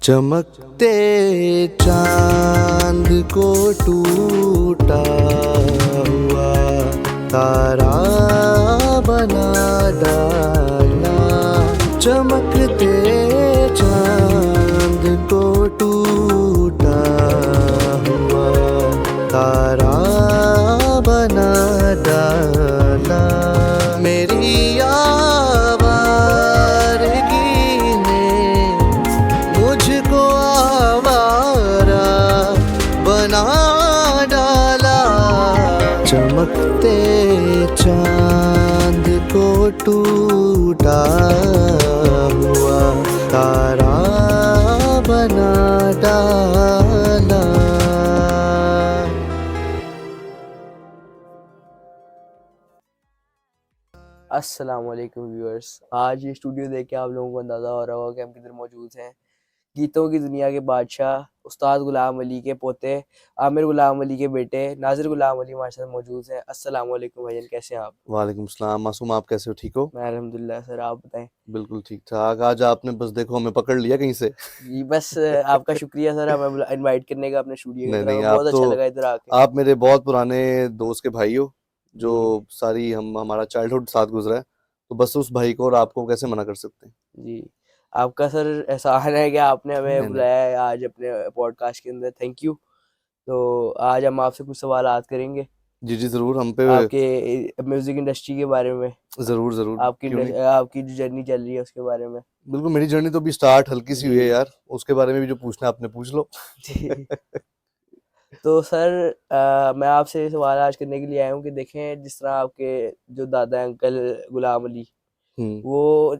चमकते चांद को टूटा हुआ तारा बना डाला। चमकते चांद को टूटा हुआ तारा बना डाला। मेरी आवारगी ने मुझको आवारा बना डाला। चमकते चांद को टूटा हुआ तारा बना डाला। अस्सलाम वालेकुम व्यूअर्स। आज ये स्टूडियो देख के आप लोगों को अंदाज़ा हो रहा होगा कि हम किधर मौजूद हैं। गीतों की दुनिया के बादशाह उस्ताद गुलाम अली के पोते आमिर गुलाम अली के बेटे नाज़िर गुलाम अली हमारे साथ मौजूद हैं। अस्सलाम वालेकुम भाईजान, कैसे हैं आप? वालेकुम सलाम मासूम, आप कैसे हो? ठीक हो? मैं अल्हम्दुलिल्लाह सर, आप बताएं। बिल्कुल ठीक ठाक। आज आपने बस देखो हमें पकड़ लिया कहीं से। जी बस आपका शुक्रिया सर, हमें इनवाइट करने का अपने स्टूडियो की नहीं तरफ। नहीं, हमें बहुत अच्छा लगा इधर आके। आप मेरे बहुत पुराने दोस्त के भाई हो, जो जी सारी हमारा चाइल्डहुड साथ गुजरा है, तो बस उस भाई को और आपको कैसे मना कर सकते हैं। जी, आपका सर एहसान है कि आपने हमें नहीं नहीं, बुलाया है आज अपने पॉडकास्ट के अंदर। Thank you. तो आज हम आपसे कुछ सवालात करेंगे जी जी जरूर, हम पे आपके म्यूजिक इंडस्ट्री के बारे में, जरूर जरूर, क्यों नहीं। आपकी जो जर्नी चल रही है उसके बारे में। बिल्कुल, मेरी जर्नी तो अभी स्टार्ट हल्की सी हुई है जी यार, उसके बारे में भी जो पूछना है आपने पूछ लो। जी। तो सर मैं आपसे ये सवाल आज करने के लिए आया हूँ कि देखें, जिस तरह आपके जो दादा हैं अंकल गुलाम अली, हम्म, वो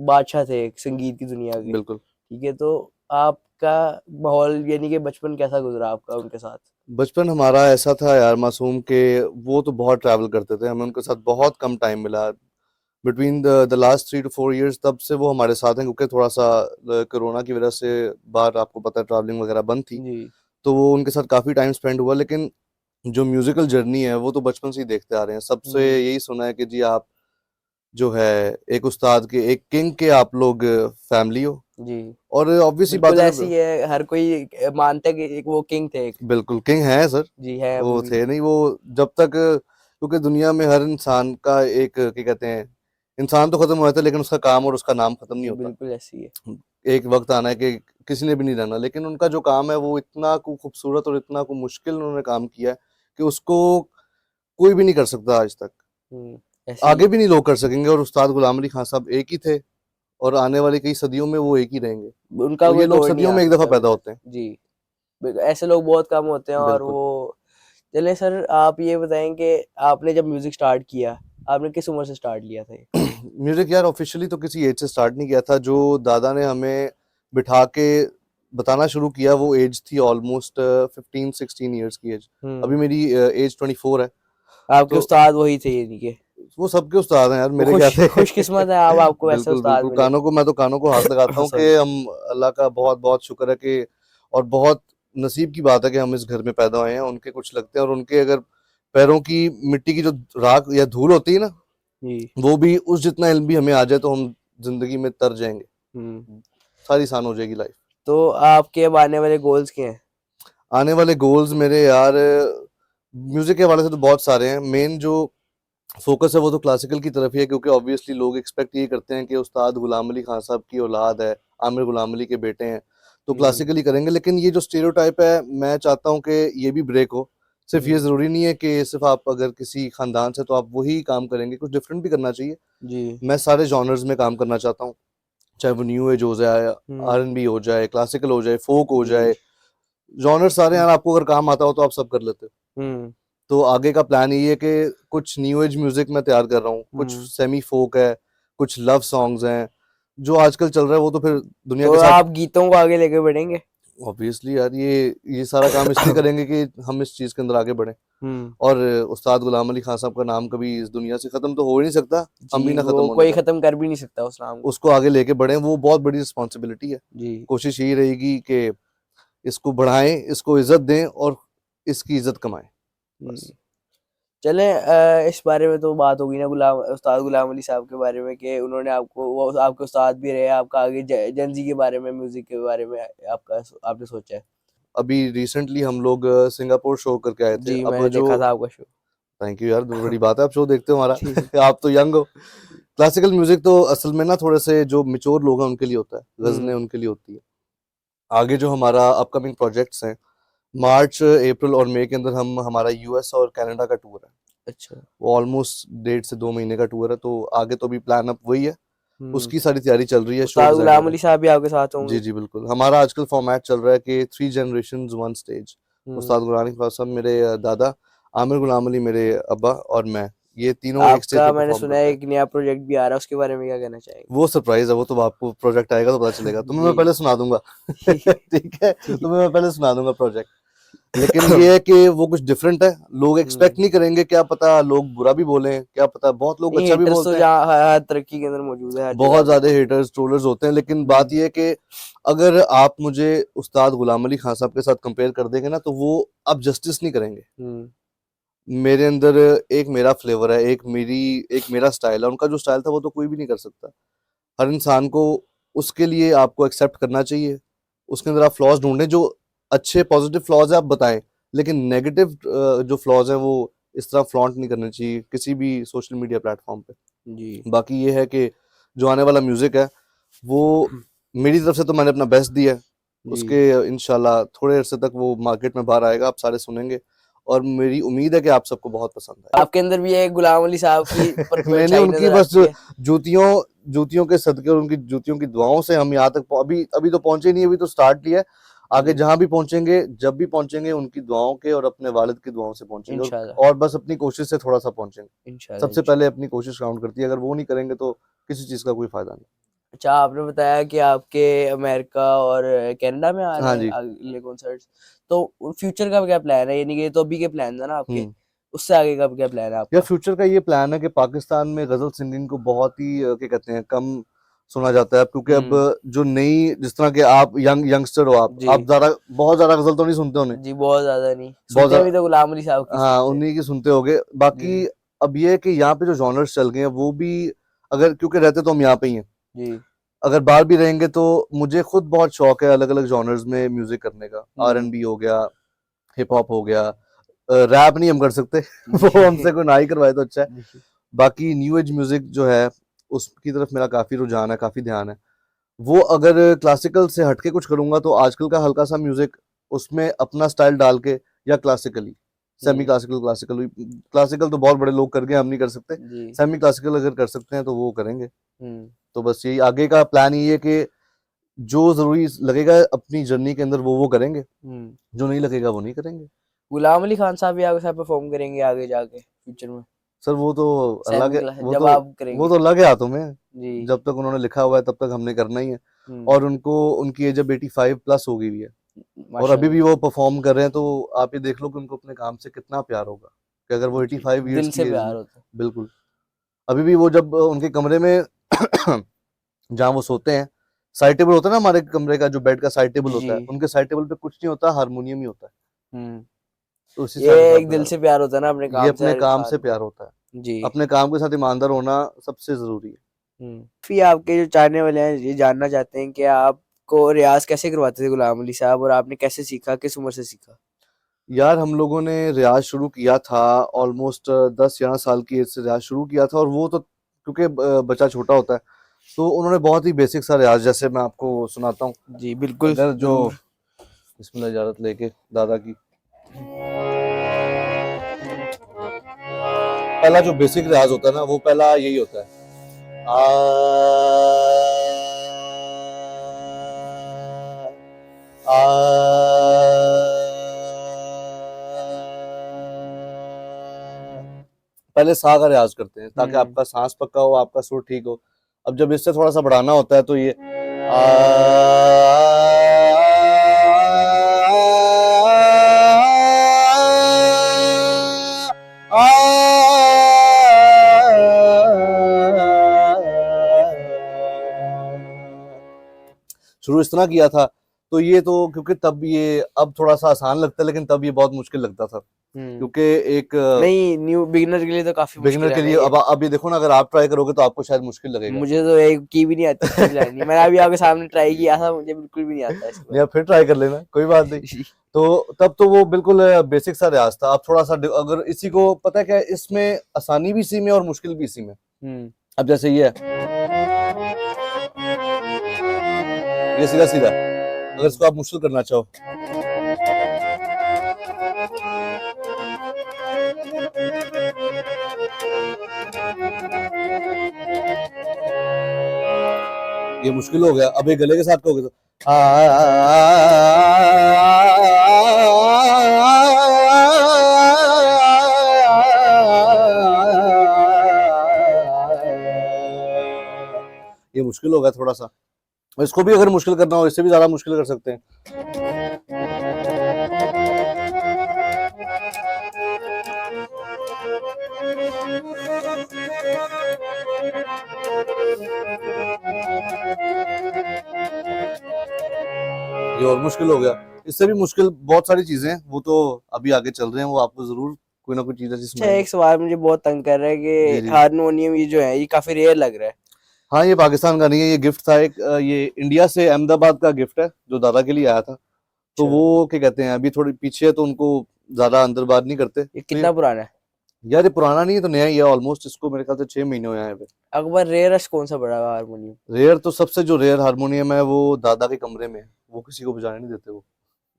बादशाह थे संगीत की दुनिया के, बिल्कुल। ठीक है। तो आपका माहौल यानी कि बचपन कैसा गुजरा आपका उनके साथ? बचपन हमारा ऐसा था यार मासूम, के वो तो बहुत ट्रैवल करते थे, हमें उनके साथ बहुत कम टाइम मिला between the last 3 to 4 years। तब से वो हमारे साथ हैं, क्योंकि थोड़ा सा कोरोना की वजह से बाहर, आपको पता है, ट्रैवलिंग वगैरह बंद थी, जी तो वो उनके साथ काफ़ी टाइम स्पेंड हुआ। लेकिन जो म्यूजिकल जर्नी है वो तो बचपन से ही देखते आ रहे हैं, सबसे हम्म यही सुना है कि जी आप जो है एक उस्ताद के, एक किंग के आप लोग फैमिली हो। जी, और ऑब्वियस सी बात बिल्कुल है ऐसी है। हर कोई मानता है कि एक वो किंग थे एक। बिल्कुल किंग है सर। जी है अभी वो भी। थे नहीं वो, जब तक, क्योंकि दुनिया में हर इंसान का एक, क्या कहते हैं, इंसान तो खत्म हो जाता है लेकिन उसका काम और उसका नाम खत्म नहीं जी होता। बिल्कुल ऐसी है। एक वक्त आना है कि किसी ने भी नहीं रहना, लेकिन उनका जो काम है वो इतना को खूबसूरत और इतना को मुश्किल उन्होंने काम किया है कि उसको कोई भी नहीं कर सकता आज तक, ऐसी आगे भी नहीं लोग कर सकेंगे। और उस्ताद गुलाम अली खान साहब एक ही थे, और आने वाली कई सदियों में वो एक ही रहेंगे। उनका तो ये कोई लोग तोड़ नहीं सदियों आ में एक दफा सकता अभी पैदा तक। होते हैं। जी, ऐसे लोग बहुत कम होते हैं। और बिल्कुल। वो चले सर, आप ये बताएं कि आपने जब म्यूजिक स्टार्ट किया, आपने किस उम्र से स्टार्ट लिया था ये? म्यूजिक यार ऑफिशियली तो किसी एज से स्टार्ट नहीं किया था, जो दादा ने हमें बिठा के बताना शुरू किया वो एज थी ऑलमोस्ट 15-16 ईयर्स की एज। अभी हम्म मेरी एज 24 है। आपके तो उस्ताद वही थे यानी कि? वो सबके उस्ताद हैं यार, वो मेरे क्या थे। खुशकिस्मत है आप, आपको ऐसे बिल्कुल उस्ताद बिल्कुल, मिले। मैं तो कानों को हाथ लगाता हूँ कि सॉरी। हम, अल्लाह का बहुत बहुत शुक्र है कि, और बहुत नसीब की बात है कि हम इस घर में पैदा हुए हैं। उनके कुछ लगते हैं, और उनके अगर पैरों की मिट्टी की जो राख या धूल होती है ना, जी वो भी उस जितना इल्म भी हमें आ जाए तो हम जिंदगी में तर जाएंगे, हम्म सारी आसान हो जाएगी लाइफ। तो आपके अब आने वाले गोल्स क्या हैं? आने वाले गोल्स मेरे यार, म्यूजिक के हवाले से तो बहुत सारे हैं। मेन जो फोकस है वो तो क्लासिकल की तरफ ही है, क्योंकि ऑब्वियसली लोग एक्सपेक्ट ये करते हैं कि उस्ताद गुलाम अली खान साहब की औलाद है, आमिर गुलाम अली के बेटे हैं, तो हम्म क्लासिकली करेंगे। लेकिन ये जो स्टीरियोटाइप है, मैं चाहता हूँ कि ये भी ब्रेक हो। सिर्फ ये हम्म जरूरी नहीं है कि सिर्फ आप अगर किसी खानदान से तो आप वही काम करेंगे, कुछ डिफरेंट भी करना चाहिए। जी मैं सारे जॉनर्स में काम करना चाहता हूँ, चाहे वो न्यू एज हो जाए, हम्म R&B हो जाए, क्लासिकल हो जाए, फोक हो जी जाए, जॉनर सारे यार, आपको अगर काम आता हो तो आप सब कर लेते हो। हम्म तो आगे का प्लान ये है कि कुछ न्यू एज म्यूजिक मैं तैयार कर रहा हूँ, कुछ हम्म सेमी फोक है, कुछ लव सॉन्ग्स हैं, जो आजकल चल रहा है वो तो फिर दुनिया तो के साथ। आप गीतों को आगे लेके बढ़ेंगे? ऑब्वियसली यार, ये सारा काम इसलिए करेंगे कि हम इस चीज के अंदर आगे बढ़े। हम्म और उस्ताद गुलाम अली खान साहब का नाम कभी इस दुनिया से खत्म तो हो ही नहीं सकता, हम भी जी, ना खत्म वो होने कोई दें। खत्म कर भी नहीं सकता उस नाम को। उसको आगे लेके बढ़े, वो बहुत बड़ी रिस्पॉन्सिबिलिटी है। जी कोशिश यही रहेगी कि इसको बढ़ाएं, इसको इज्जत दें और इसकी इज्जत कमाएं, हम्म बस। चले इस बारे में तो बात होगी ना उस्ताद गुलाम अली साहब के बारे में कि उन्होंने आपको, वो आपके उस्ताद भी रहे, आपका आगे जनजी के बारे में, म्यूजिक के बारे में आपका आपने सोचा है? अभी रिसेंटली हम लोग सिंगापुर शो करके आए थे। जी, अब मैंने जो देखा था आपका शो। थैंक यू यार, तो बड़ी बात है, आप शो देखते हो ठीक हमारा। आप तो यंग हो। क्लासिकल म्यूजिक तो असल में ना थोड़े से जो मिच्योर लोग हैं उनके लिए होता है, गजलें उनके लिए होती है। आगे जो हमारा अपकमिंग प्रोजेक्ट्स हैं, मार्च अप्रैल और मई के अंदर हम हमारा यूएस और कनाडा का टूर है। अच्छा। वो ऑलमोस्ट 1.5 से 2 महीने का टूर है, तो आगे तो अभी प्लान अप वही है, हम्म। उसकी सारी तैयारी चल रही है, शो उस्ताद डिजाइन हो गुलाम रहा अली साहब भी आपके साथ है। जी होंगे? जी बिल्कुल, हमारा आजकल फॉर्मेट चल रहा है कि 3 जनरेशंस 1 स्टेज। हम्म। उस्ताद गुलाम अली खान साहब मेरे दादा, आमिर गुलाम अली मेरे अब्बा, और मैं, ये तीनों एक स्टेज आपका पे मैंने परफॉर्म सुना है करते हैं। एक नया प्रोजेक्ट भी आ रहा है, उसके बारे में क्या कहना चाहेंगे? वो सरप्राइज है, वो तो आपको प्रोजेक्ट आएगा तो पता चलेगा, तुम्हें जी। मैं पहले सुना दूंगा। ठीक है। ठीक है, ठीक। तुम्हें मैं पहले सुना दूंगा प्रोजेक्ट। लेकिन ये है कि वो कुछ डिफरेंट है, लोग एक्सपेक्ट हम्म। नहीं करेंगे, क्या पता लोग बुरा भी बोलें, क्या पता बहुत लोग नहीं, अच्छा भी हेटर्स तो बोलते हैं, जहाँ हर तरक्की के अंदर मौजूद है, हर जगह बहुत पे। ज्यादा हेटर्स ट्रोलर्स होते हैं, लेकिन बात हम्म। ये है कि अगर आप मुझे उस्ताद गुलाम अली खान साहब के साथ कंपेयर कर देंगे ना, तो वो आप जस्टिस नहीं करेंगे। हम्म। मेरे अंदर एक मेरा फ्लेवर है, एक मेरा स्टाइल है, उनका जो स्टाइल था वो तो कोई भी नहीं कर सकता। हर इंसान को उसके लिए आपको एक्सेप्ट करना चाहिए, उसके अंदर आप फ्लॉज ढूंढें, जो अच्छे पॉजिटिव फ्लॉज है आप बताएं, लेकिन नेगेटिव जो फ्लॉज हैं वो इस तरह फ्लॉन्ट नहीं करने चाहिए किसी भी सोशल मीडिया प्लेटफॉर्म पे। जी। बाकी ये है कि जो आने वाला म्यूजिक है वो मेरी तरफ से तो मैंने अपना बेस्ट दिया है, जी। उसके इंशाल्लाह थोड़े अरसे तक वो मार्केट में बाहर आएगा, आप सारे सुनेंगे, और मेरी उम्मीद है कि आप सबको बहुत पसंद आएगा। आपके अंदर भी ये गुलाम अली साहब की मैंने परछाई उनकी नजर बस आती है। जूतियों जूतियों के सदके और उनकी जूतियों की दुआओं से हम यहाँ तक अभी अभी तो पहुंचे नहीं, अभी तो स्टार्ट लिया है। आगे जी। जहां भी पहुंचेंगे, जब भी पहुंचेंगे, उनकी दुआओं के और अपने वालिद की दुआओं से पहुंचेंगे, इंशाल्लाह। और बस अपनी कोशिश से थोड़ा सा पहुंचेंगे। इंशाल्लाह। सबसे पहले अपनी कोशिश काउंट करती है, अगर वो नहीं करेंगे तो किसी चीज का कोई फायदा नहीं। अच्छा, आपने बताया कि आपके अमेरिका और कनाडा में आ रहे हाँ हैं जी। अगले कॉन्सर्ट्स, तो फ्यूचर का क्या प्लान है? यानी कि ये तो अभी के प्लान है ना आपके, हम्म। उससे आगे का क्या प्लान है यार आपका? फ्यूचर का ये प्लान है कि पाकिस्तान में गजल सिंगिंग को बहुत ही क्या कहते हैं, कम सुना जाता है, क्योंकि अब हम्म। जो नई, जिस तरह के आप यंगस्टर हो, जी। आप ज्यादा बहुत ज्यादा गजल तो नहीं सुनते होने, जी, बहुत ज्यादा नहीं बहुत सुनते हैं, ज्यादा, अभी तो गुलाम अली साहब की हाँ सुनते हैं। उन्हीं की सुनते होगे। जी। बाकी अब ये है कि यहाँ पे जो जॉनर्स चल गए हैं वो भी, अगर क्योंकि रहते तो हम यहाँ पे ही हैं, जी। अगर बाहर भी रहेंगे तो मुझे खुद बहुत शौक है अलग अलग जॉनर्स में म्यूजिक करने का। हम्म। R&B हो गया, हिप हॉप हो गया, रैप नहीं हम कर सकते। वो जी। हमसे कोई ना ही करवाए तो अच्छा है। जी। बाकी न्यू एज म्यूजिक जो है उसकी तरफ मेरा काफी रुझान है, काफी ध्यान है। वो अगर क्लासिकल से हटके कुछ करूंगा तो आजकल का हल्का सा म्यूजिक, उसमें अपना स्टाइल डाल के, या क्लासिकली, सेमी हम्म। क्लासिकल, क्लासिकल तो बहुत बड़े लोग कर गए, हम नहीं कर सकते। जी। सेमी क्लासिकल अगर कर सकते हैं तो वो करेंगे। हम्म। तो बस यही आगे का प्लान ये है कि जो जरूरी लगेगा अपनी जर्नी के अंदर वो करेंगे, हम्म। जो नहीं लगेगा वो नहीं करेंगे। गुलाम अली खान साहब भी आपके साथ परफॉर्म करेंगे आगे जाके फ्यूचर में? सर वो तो अल्लाह सेमी के, क्लास वो जब तो आप वो करेंगे? तो अल्लाह के हाथों में है। जी। जब तक उन्होंने लिखा हुआ है तब तक हमने करना ही है। हम्म। और उनको, उनकी एज अब 85+ हो गई हुई है, और अभी भी माशाल्लाह। वो परफॉर्म कर रहे हैं, तो आप ये देख लो कि उनको अपने काम से कितना प्यार होगा, कि अगर वो जी, 85 ईयर्स दिल से की एज प्यार में, होता है। बिल्कुल, अभी भी वो जब उनके कमरे में जहाँ वो सोते हैं, साइड टेबल होता है ना हमारे कमरे का, जो बेड का साइड टेबल जी। होता है, उनके साइड टेबल पे कुछ नहीं होता, हारमोनियम ही होता है। हम्म। तो उसी से ये हमें बड़ा एक दिल प्यार से होता प्यार होता है ना अपने है, ये काम से अपने हर काम से इंसान को। प्यार होता है। जी। अपने काम के साथ ईमानदार होना सबसे जरूरी है। फिर आपके जो चाहने वाले हैं ये जानना चाहते हैं कि आपको रियाज कैसे करवाते थे गुलाम अली साहब, और आपने कैसे सीखा, किस उम्र से सीखा? यार हम लोगों ने रियाज शुरू किया था ऑलमोस्ट 10-11 साल की एज से रियाज शुरू किया था, और वो तो क्योंकि बच्चा छोटा होता है, तो उन्होंने बहुत ही बेसिक सा रियाज, जैसे मैं आपको सुनाता हूँ, जी बिल्कुल अगर जो जरूर। बिस्मिल्लाह इजाजत लेके दादा की, पहला जो बेसिक रियाज होता है ना, वो पहला यही होता है, आ आ पहले सा का रियाज करते हैं ताकि हम्म। आपका सांस पक्का हो, आपका सुर ठीक हो। अब जब इससे थोड़ा सा बढ़ाना होता है तो ये आ, शुरू इस तरह किया था। तो ये तो क्योंकि तब ये अब थोड़ा सा आसान लगता है, लेकिन तब ये बहुत मुश्किल लगता था। क्योंकि एक नहीं, न्यू बिगिनर के लिए तो काफी बिगिनर मुश्किल के है ना लिए ये। अब ये देखो ना, अगर आप ट्राई करोगे तो आपको शायद मुश्किल लगेगा। मुझे तो एक की भी नहीं आती इसकी चलानी। मैंने अभी आपके सामने ट्राई किया था, मुझे बिल्कुल भी नहीं आता इसके नहीं, आप फिर ट्राई कर लेना, कोई बात नहीं। बारे तो तब तो वो बिल्कुल बेसिक सा रियाज था। अब थोड़ा सा अगर इसी को पता है क्या है, इसमें आसानी भी इसी में और मुश्किल भी इसी में। में। अब जैसे ये सीधा सीधा, अगर इसको आप मुश्किल करना चाहो, ये मुश्किल हो गया। अब ये गले के साथ कहोगे तो ये मुश्किल हो गया थोड़ा सा। इसको भी अगर मुश्किल करना हो, इससे भी ज्यादा मुश्किल कर सकते हैं। ये और मुश्किल हो गया। इससे भी मुश्किल बहुत सारी चीजें हैं, वो तो अभी आगे चल रहे हैं, वो आपको जरूर कोई ना कोई चीज ऐसी अच्छा, सुनाएंगे। एक सवाल मुझे बहुत तंग कर रहा है जी कि जी। हारमोनियम ये जो है ये काफी रेयर लग रहा है। हाँ, ये पाकिस्तान का नहीं है, ये गिफ्ट था एक, ये इंडिया से अहमदाबाद का गिफ्ट है जो दादा के लिए आया था। तो अच्छा, वो क्या कहते हैं, अभी थोड़ी पीछे है तो उनको ज्यादा अंदर बात नहीं करते। ये तो ये कितना पुराना है? यार, ये पुराना नहीं है तो नया ही है ऑलमोस्ट। इसको मेरे ख्याल से 6 महीने हुए हैं अभी। अकबर रेयरेस्ट कौन सा बड़ा हारमोनियम? रेयर तो सबसे जो रेयर हारमोनियम है वो दादा के कमरे में है, वो किसी को बजाने नहीं देते वो।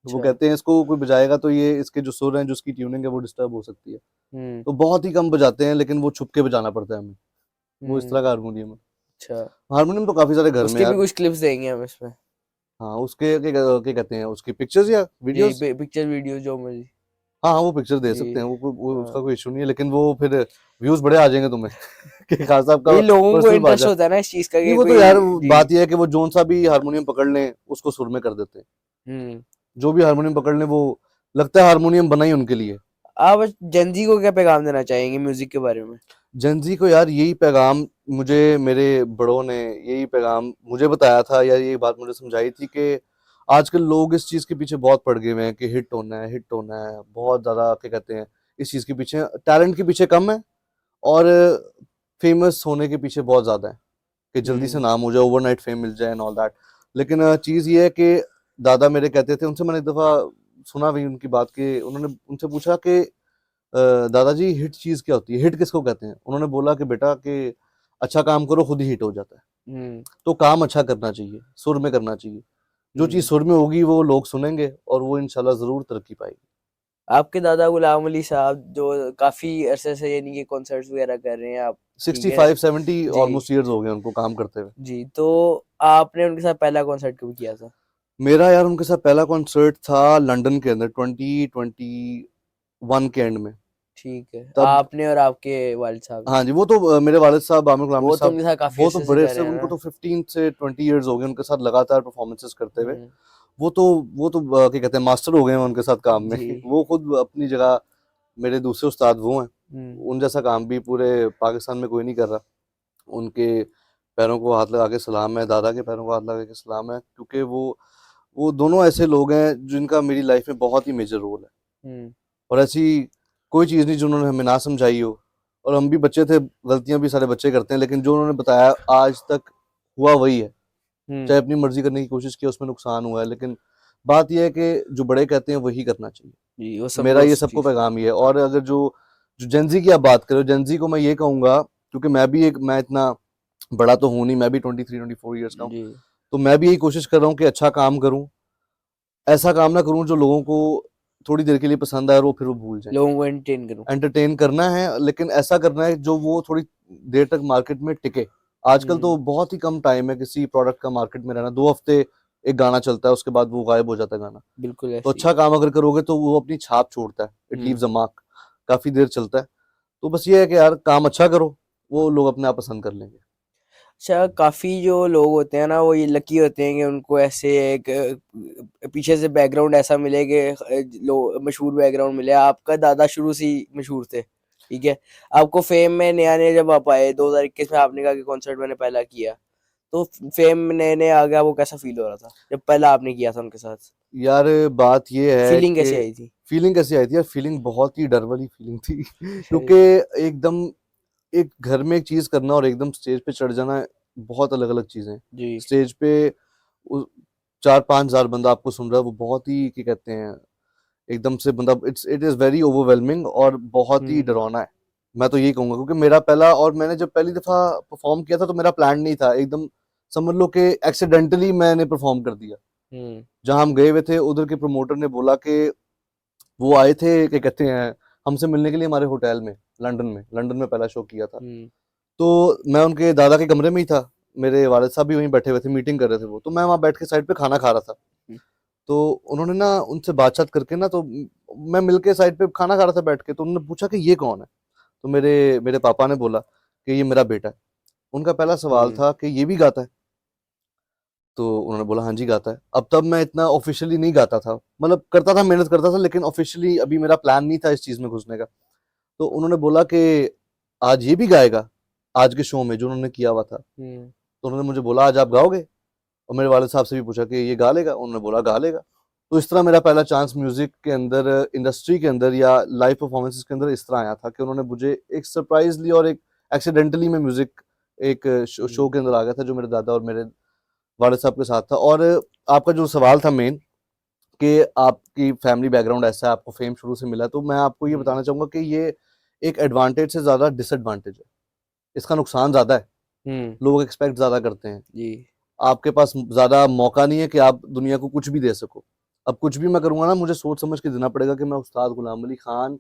तो वो अच्छा। कहते हैं इसको कोई बजाएगा तो ये इसके जो सुर हैं, जो इसकी ट्यूनिंग है, वो डिस्टर्ब हो सकती है। हम्म। तो बहुत ही कम बजाते हैं, लेकिन वो छुप के बजाना पड़ता है हमें। वो इस तरह हम्म। का हारमोनियम है। अच्छा, हारमोनियम तो काफी सारे घर में उसके भी यार। कुछ क्लिप्स देंगे हम इसमें। हाँ, उसके क्या कहते हैं, उसकी पिक्चर्स या जी, वीडियोस। पिक्चर वीडियो जो मर्जी। हाँ हाँ, वो पिक्चर दे जी। सकते हैं, वो उसका हाँ, कोई इशू नहीं है, लेकिन वो फिर व्यूज बड़े आ जाएंगे तुम्हें कि खान साहब का वही लोगों को पर्सनल इंटरेस्ट बाजा। होता है ना इस चीज का नहीं, कि वो तो कोई। यार जी। बात यह है कि वो जोन सा भी हारमोनियम पकड़ लें उसको सुर में कर देते हैं। हम्म। जो भी हारमोनियम पकड़ लें, वो लगता है हारमोनियम बना ही उनके लिए। आप जनजी को क्या पैगाम देना चाहेंगे म्यूजिक के बारे में? जनजी को यार यही पैगाम, मुझे मेरे बड़ों ने यही पैगाम मुझे बताया था, या ये बात मुझे समझाई थी कि आजकल लोग इस चीज़ के पीछे बहुत पड़ गए हुए हैं कि हिट होना है, हिट होना है, बहुत ज़्यादा क्या कहते हैं, इस चीज़ के पीछे टैलेंट के पीछे कम है, और फेमस होने के पीछे बहुत ज़्यादा है कि जल्दी से हम्म। नाम हो जाए, ओवरनाइट फेम मिल जाए एंड ऑल दैट। लेकिन चीज़ ये है कि दादा मेरे कहते थे, उनसे मैंने एक दफ़ा सुना भी उनकी बात कि उन्होंने उनसे पूछा कि दादाजी, हिट चीज क्या होती है, हिट किसको कहते हैं? उन्होंने बोला कि बेटा कि अच्छा काम करो खुद ही हिट हो जाता है। हम्म। तो काम अच्छा करना चाहिए, सुर में करना चाहिए। जो चीज हम्म। सुर में होगी वो लोग सुनेंगे और वो इंशाल्लाह जरूर तरक्की पाएगी। आपके दादा गुलाम अली साहब जो काफी अरसे से यानी कि कॉन्सर्ट्स वगैरह कर रहे हैं आप, ठीक है। 65-70 जी। ऑलमोस्ट ईयर्स हो गए उनको काम करते हुए। जी, तो आपने उनके साथ पहला कॉन्सर्ट कब किया था? मेरा यार उनके साथ पहला कॉन्सर्ट था लंदन के अंदर 2021 के एंड में। ठीक है, तब आपने और आपके वालिद साहब ने? हाँ जी, वो तो मेरे वालिद साहब आमिर गुलाम अली वो तो साहब, उनके साथ काफी वो तो अरसे से बड़े कर से, रहे हैं उनको ना। तो 15 से 20 ईयर्स हो गए उनके साथ लगातार परफॉर्मेंसेस करते हुए। हम्म। वो तो क्या कहते हैं, मास्टर हो गए हैं उनके साथ काम में। जी। वो खुद अपनी जगह, मेरे दूसरे उस्ताद वो हैं। हम्म। उन जैसा काम भी पूरे पाकिस्तान में कोई नहीं कर रहा। उनके पैरों को हाथ लगा के सलाम है, दादा के पैरों को हाथ लगा के सलाम है, क्योंकि वो दोनों ऐसे लोग हैं जिनका मेरी लाइफ में बहुत ही मेजर रोल है। हम्म। और ऐसी कोई चीज़ नहीं जो उन्होंने हमें ना समझाई हो। और हम भी बच्चे थे, गलतियां भी सारे बच्चे करते हैं, लेकिन जो उन्होंने बताया आज तक हुआ वही है। हम्म। चाहे अपनी मर्जी करने की कोशिश की, उसमें नुकसान हुआ है, लेकिन बात यह है कि जो बड़े कहते हैं वही करना चाहिए। जी, वो तो सब मेरा लोग ये सबको चीज। पैगाम ही है। और अगर जो जो जेंजी की आप बात करो, जेंजी को मैं ये कहूंगा, क्योंकि मैं इतना बड़ा तो हूं नहीं, मैं भी 23-24 ईयर्स का हूँ। जी। तो मैं भी यही कोशिश कर रहा हूँ कि अच्छा काम करूँ, ऐसा काम ना करूँ जो लोगों को थोड़ी देर के लिए पसंद आए और वो फिर वो भूल जाए। लोगों को एंटरटेन करूं। एंटरटेन करना है, लेकिन ऐसा करना है जो वो थोड़ी देर तक मार्केट में टिके। आजकल तो हम्म। बहुत ही कम टाइम है किसी प्रोडक्ट का मार्केट में रहना, 2 हफ्ते एक गाना चलता है, उसके बाद वो गायब हो जाता है गाना। बिल्कुल तो ऐसे ही। अच्छा काम अगर करोगे तो वो अपनी छाप छोड़ता है, it leaves a hmm. Mark, काफी देर चलता है। तो बस ये है कि यार काम अच्छा करो, वो लोग अपने आप पसंद कर लेंगे। अच्छा, काफी जो लोग होते हैं ना वो ये लकी होते हैं कि उनको ऐसे एक पीछे से बैकग्राउंड ऐसा मिले कि मशहूर बैकग्राउंड मिले। आपका दादा शुरू से ही मशहूर थे, ठीक है। आपको फेम में नया नया जब आप आए 2021 में, आपने कहा कि कॉन्सर्ट मैंने पहला किया, तो फेम में नए नए आ गया, वो कैसा फील हो रहा था जब पहला आपने किया था उनके साथ? यार बात ये है फीलिंग कि कैसी आई थी? फीलिंग कैसी आई थी यार? फीलिंग बहुत ही डर वाली फीलिंग थी अच्छा क्योंकि जी। एकदम एक घर में एक चीज करना और एकदम स्टेज पे चढ़ जाना बहुत अलग अलग चीजें हैं। जी। स्टेज पे 4-5 हजार बंदा आपको सुन रहा है, वो बहुत ही क्या कहते हैं, एकदम से बंदा, इट इज वेरी ओवरवेलमिंग और बहुत ही हम्म। डरावना है। मैं तो यही कहूंगा क्योंकि मेरा पहला, और मैंने जब पहली दफा परफॉर्म किया था तो मेरा प्लान नहीं था, एकदम समझ लो कि एक्सीडेंटली मैंने परफॉर्म कर दिया। हम्म। जहां हम गए हुए थे उधर के प्रमोटर ने बोला कि वो आए थे, क्या कहते हैं, हमसे मिलने के लिए हमारे होटल में, लंदन में पहला शो किया था। हम्म। तो मैं उनके दादा के कमरे में ही था, मेरे वालिद साहब भी वहीं बैठे हुए थे, मीटिंग कर रहे थे वो, तो मैं वहां बैठ के साइड पे खाना खा रहा था। हम्म। तो उन्होंने ना उनसे बातचीत करके ना, तो मैं मिलके साइड पे खाना खा रहा था बैठ के, तो उन्होंने पूछा कि ये कौन है? तो मेरे मेरे पापा ने बोला कि ये मेरा बेटा है। उनका पहला सवाल हम्म। था कि ये भी गाता है? तो उन्होंने बोला हाँ जी गाता है। अब तब मैं इतना ऑफिशियली नहीं गाता था, मतलब करता था, मेहनत करता था, लेकिन ऑफिशियली अभी मेरा प्लान नहीं था इस चीज में घुसने का। तो उन्होंने बोला कि आज ये भी गाएगा, आज के शो में जो उन्होंने किया हुआ था। हम्म। तो उन्होंने मुझे बोला आज आप गाओगे? और मेरे वालिद साहब से भी पूछा कि ये गा लेगा? उन्होंने बोला गा लेगा। तो इस तरह मेरा पहला चांस म्यूजिक के अंदर, इंडस्ट्री के अंदर या लाइव परफॉर्मेंसेस के अंदर इस तरह आया था कि उन्होंने मुझे एक सरप्राइजली और एक एक्सीडेंटली में म्यूजिक एक शो हम्म। के अंदर आ गया था, जो मेरे दादा और मेरे वालिद साहब के साथ था। और आपका जो सवाल था मेन, कि आपकी फैमिली बैकग्राउंड ऐसा है, आपको फेम शुरू से मिला, तो मैं आपको ये हम्म। बताना चाहूंगा कि ये एक एडवांटेज से ज्यादा डिसएडवांटेज है। इसका नुकसान ज्यादा है, हम्म। लोग एक्सपेक्ट ज्यादा करते हैं, जी। आपके पास ज्यादा मौका नहीं है कि आप दुनिया को कुछ भी दे सको। अब कुछ भी मैं करूंगा ना, मुझे सोच समझ के देना पड़ेगा कि मैं उस्ताद गुलाम अली खान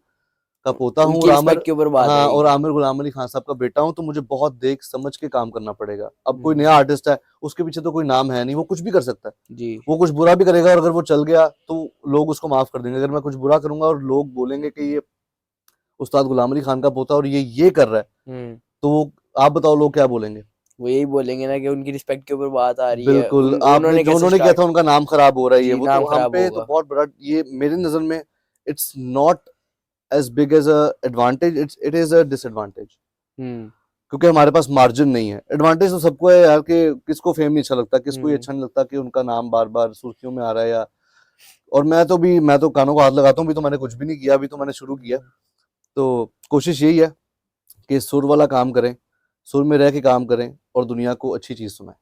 का पोता हूँ उनकी और आमिर, रिस्पेक्ट के ऊपर बात हाँ, और आएगी। आमिर गुलाम अली खान साहब का बेटा हूँ, तो मुझे बहुत देख समझ के काम करना पड़ेगा। अब कोई हम्म। नया आर्टिस्ट है, उसके पीछे तो कोई नाम है नहीं, वो कुछ भी कर सकता है, जी। वो कुछ बुरा भी करेगा, और अगर वो चल गया तो लोग उसको माफ कर देंगे। अगर मैं कुछ बुरा करूंगा और लोग बोलेंगे कि ये उस्ताद गुलाम अली खान का पोता और ये कर रहा है, हम्म। तो वो, आप बताओ लोग क्या बोलेंगे? वो यही बोलेंगे ना कि उनकी रिस्पेक्ट के ऊपर बात आ रही है, बिल्कुल, उन आपने उन्होंने जो कैसे उन्होंने किया था स्टार्ट। उनका नाम खराब हो रहा है, ये जी, वो नाम तो हम खराब पे तो होगा। बहुत बड़ा, ये मेरी नजर में it's not as big as a advantage, it is a disadvantage. Hmm. क्योंकि हमारे पास मार्जिन नहीं है। एडवांटेज तो सबको है यार, कि किसको फेम नहीं अच्छा लगता, किसको ये हम्म। अच्छा नहीं लगता कि उनका नाम बार बार सुर्खियों में आ रहा है, या, और मैं तो कानों को हाथ लगाता हूँ, भी तो मैंने कुछ भी नहीं किया, अभी तो मैंने शुरू किया। हम्म। तो कोशिश यही है कि सुर वाला काम करें, सुर में रह के काम करें और दुनिया को अच्छी चीज सुनाएं।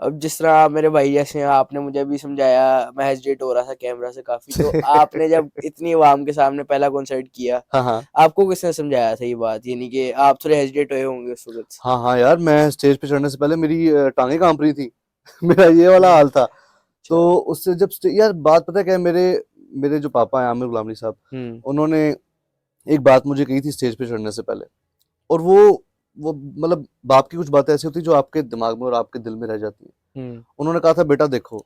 अब जिस तरह आप मेरे भाई जैसे हैं, आपने मुझे अभी समझाया, मैं हेजिटेट हो रहा था कैमरा से काफी, तो आपने जब इतनी आवाम के सामने पहला कॉन्सर्ट किया, हाँ हाँ। आपको किसने समझाया था ये बात, यानी कि आप थोड़े हेजिटेट हुए होंगे उस वक्त। हाँ हाँ यार, मैं स्टेज पे चढ़ने से पहले मेरी टांगे कांप रही थी मेरा ये वाला हम्म। हाल था। तो अच्छा। उससे जब यार बात पता है क्या है, मेरे मेरे जो पापा हैं आमिर गुलाम अली साहब, हम्म। उन्होंने एक बात मुझे कही थी स्टेज पे चढ़ने से पहले, और वो मतलब बाप की कुछ बातें ऐसी होती है जो आपके दिमाग में और आपके दिल में रह जाती है। हम्म। उन्होंने कहा था बेटा देखो,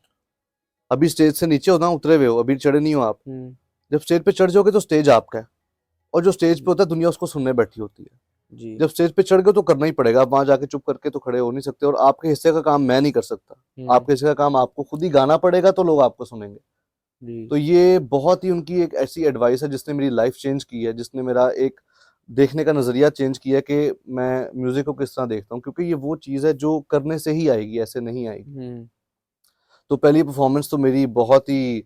अभी स्टेज से नीचे हो ना, उतरे हुए हो, अभी चढ़े नहीं हो आप। हम्म। जब स्टेज पे चढ़ जाओगे तो स्टेज आपका है, और जो स्टेज पे हम्म। होता है दुनिया उसको सुनने बैठी होती है। जी। जब स्टेज पे चढ़ गए तो करना ही पड़ेगा, आप वहां जाके चुप करके तो खड़े हो नहीं सकते, और आपके हिस्से का काम मैं नहीं कर सकता। हम्म। आपके हिस्से का काम आपको खुद ही गाना पड़ेगा, तो लोग आपको सुनेंगे। जी। तो ये बहुत ही उनकी एक ऐसी एडवाइस है जिसने मेरी लाइफ चेंज की है, जिसने मेरा एक देखने का नजरिया चेंज किया है कि मैं म्यूजिक को किस तरह देखता हूँ, क्योंकि ये वो चीज है जो करने से ही आएगी, ऐसे नहीं आएगी। हम्म। तो पहली परफॉर्मेंस तो मेरी बहुत ही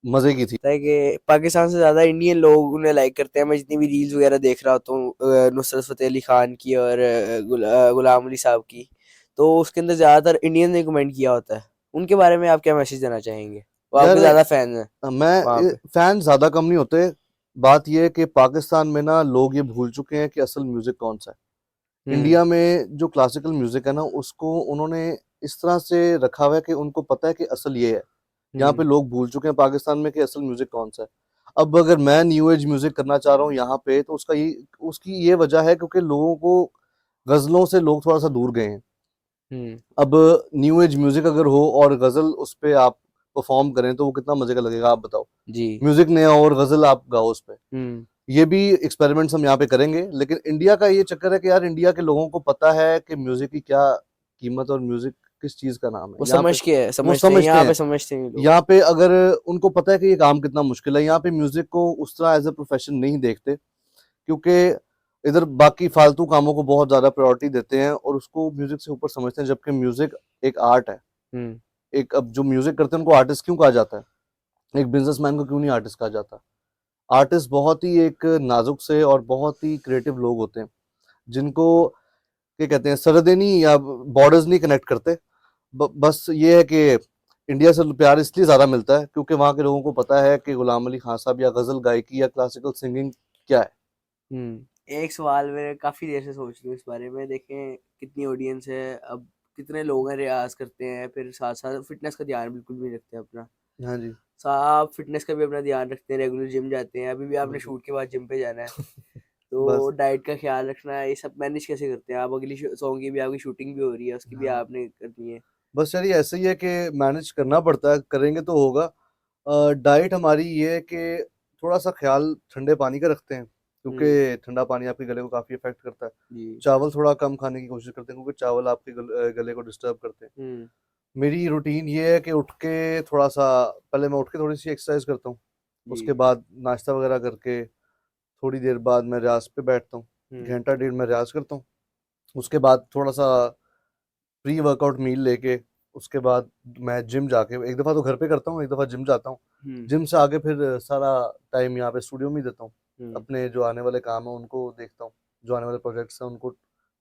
मजे की थी। है कि पाकिस्तान से ज्यादा इंडियन लोग उन्हें लाइक करते हैं। मैं जितनी भी रील्स वगैरह देख रहा होता हूँ नुसरत फतेह अली खान की और गुलाम अली साहब की, तो उसके अंदर ज्यादातर इंडियन ने कमेंट किया होता है। उनके बारे में आप क्या मैसेज देना चाहेंगे, वो आपके यार ज्यादा फैन है वहां मैं पे। फैन ज्यादा कम नहीं होते, बात यह है कि पाकिस्तान में ना लोग ये भूल चुके हैं कि असल म्यूजिक कौन सा है। हम्म। इंडिया में जो क्लासिकल म्यूजिक है ना, उसको उन्होंने इस तरह से रखा हुआ है कि उनको पता है कि असल ये है। यहाँ पे हम्म। लोग भूल चुके हैं पाकिस्तान में कि असल म्यूजिक कौन सा है। अब अगर मैं न्यू एज म्यूजिक करना चाह रहा हूँ यहाँ पे, तो उसकी ये वजह है क्योंकि लोगों को गजलों से लोग थोड़ा सा दूर गए हैं। हम्म। अब न्यू एज म्यूजिक अगर हो और गजल उस पे आप परफॉर्म करें तो वो कितना मजे का लगेगा, आप बताओ। जी। म्यूजिक नया हो और गजल आप गाओ उस पे, हम्म। ये भी एक्सपेरिमेंट्स हम यहाँ पे करेंगे। लेकिन इंडिया का ये चक्कर है कि यार इंडिया के लोगों को पता है कि म्यूजिक की क्या कीमत और म्यूजिक किस चीज का नाम वो है यहाँ पे। वो समझते हैं, समझते यहाँ पे हैं, समझते हैं लोग। यहाँ पे अगर उनको पता है कि ये काम कितना मुश्किल है, यहाँ पे म्यूजिक को उस तरह एज ए प्रोफेशन नहीं देखते, क्योंकि इधर बाकी फालतू कामों को बहुत ज्यादा प्रायोरिटी देते हैं और उसको म्यूजिक से ऊपर समझते हैं, जबकि म्यूजिक एक आर्ट है। हम्म। एक अब जो म्यूजिक करते हैं उनको आर्टिस्ट क्यों कहा जाता है? एक बिजनेसमैन को क्यों नहीं आर्टिस्ट कहा जाता? आर्टिस्ट बहुत ही एक नाजुक से और बहुत ही क्रिएटिव लोग होते हैं, जिनको क्या कहते हैं, सरहदें नहीं या बॉर्डर्स नहीं कनेक्ट करते। बस ये है कि इंडिया से प्यार इसलिए ज़्यादा मिलता है क्योंकि वहाँ के लोगों को पता है कि गुलाम अली खान साहब या गज़ल गायकी या क्लासिकल सिंगिंग क्या है। एक सवाल मैं काफी देर से सोच रही हूँ इस बारे में। देखें कितनी ऑडियंस है, अब कितने लोग हैं रियाज करते हैं, फिर साथ साथ फिटनेस का ध्यान बिल्कुल भी नहीं रखते अपना। हाँ जी, आप फिटनेस का भी अपना ध्यान रखते हैं, रेगुलर जिम जाते हैं, अभी भी आपने बिल्कुल। शूट के बाद जिम पे जाना है, बस तो डाइट का ख्याल रखना है, ये सब मैनेज कैसे करते हैं आप? अगली सॉन्ग की भी आपकी शूटिंग भी हो रही है, उसकी भी हाँ, आपने करनी है। बस यार ये ऐसे ही है कि मैनेज करना पड़ता है, करेंगे तो होगा। डाइट हमारी ये है कि थोड़ा-सा ख़्याल ठंडे पानी का रखते हैं, हम्म। क्योंकि ठंडा पानी आपके गले को काफ़ी इफ़ेक्ट करता है। जी। चावल थोड़ा कम खाने की कोशिश करते हैं क्योंकि चावल आपके गले को डिस्टर्ब करते हैं। हम्म। मेरी रूटीन ये है कि उठ के थोड़ा-सा पहले मैं उठ के थोड़ी-सी एक्सरसाइज़ करता हूँ। जी। उसके बाद नाश्ता वग़ैरह करके थोड़ी देर बाद मैं रियाज़ पे बैठता हूँ। हम्म। घंटा डेढ़ मैं रियाज़ करता हूँ। उसके बाद थोड़ा-सा प्री वर्कआउट मील लेके उसके बाद मैं जिम जाके एक दफ़ा तो घर पे करता हूँ, एक दफ़ा जिम जाता हूँ। हम्म। जिम से आके फिर सारा टाइम यहाँ पे स्टूडियो में ही देता हूँ। हम्म। अपने जो आने वाले काम हैं उनको देखता हूँ, जो आने वाले प्रोजेक्ट्स हैं उनको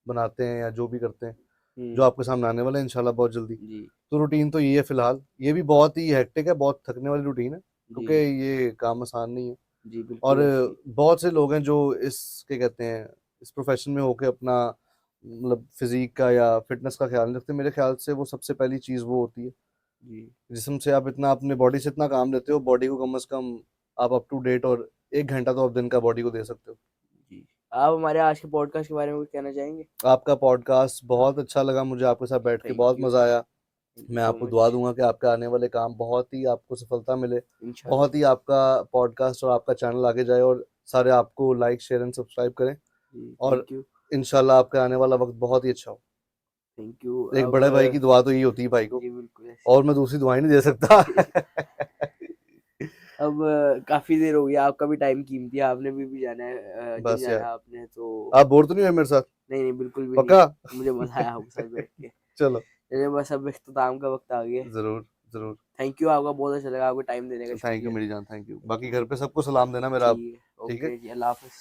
बनाते हैं या जो भी करते हैं, जो हम्म। आपके सामने आने वाले हैं इंशाल्लाह बहुत जल्दी। जी। तो रूटीन तो ये है फ़िलहाल, ये भी बहुत ही हेक्टिक है, बहुत थकने वाली रूटीन है, जी। क्योंकि ये काम आसान नहीं है। जी और बिल्कुल ऐसी। बहुत से लोग हैं जो इस क्या कहते हैं, इस प्रोफ़ेशन में होके अपना मतलब फ़िज़ीक का या फ़िटनेस का ख़्याल नहीं रखते। मेरे ख़्याल से वो सबसे पहली चीज़ वो होती है। जी। जिस्म से आप इतना अपने बॉडी से इतना काम लेते हो, बॉडी को कम से कम आप अप टू डेट और 1 घंटा तो आप दिन का बॉडी को दे सकते हो। जी। आप हमारे आज के पॉडकास्ट के बारे में कुछ कहना चाहेंगे? आपका पॉडकास्ट बहुत अच्छा लगा मुझे, आपके साथ बैठ के थैंक बहुत यू। मज़ा आया। थैंक यू मैं सो आपको दुआ मच। दूँगा कि आपके आने वाले काम बहुत ही आपको सफलता मिले। इंशाल्लाह। बहुत ही आपका पॉडकास्ट और आपका चैनल आगे जाए और सारे आपको लाइक, शेयर एंड सब्सक्राइब करें जी और थैंक यू। इंशाल्लाह आपका आने वाला वक़्त बहुत ही अच्छा हो। Thank you. एक अब बड़े भाई की दुआ तो यही होती है भाई को, जी बिल्कुल और ऐसी। मैं दूसरी दुआएँ नहीं दे सकता। अब काफी देर हो गई, आपका भी टाइम कीमती है, आपने भी जाना है, जिम बस जाना यार, है आपने तो। आप बोर तो नहीं हुए मेरे साथ? नहीं नहीं बिल्कुल भी नहीं। पक्का? मुझे मजा आया आपके साथ बैठ के। चलो, चलिए बस अब इख्तिताम का वक्त आ गया। ज़रूर, ज़रूर। थैंक यू, आपका बहुत अच्छा लगा, आपका टाइम देने का थैंक यू शुक्रिया। मेरी जान, थैंक यू। बाकी जी। घर पे सबको सलाम देना मेरा आप, ठीक है। ठीक है? ओके जी, अल्लाह हाफ़िज़।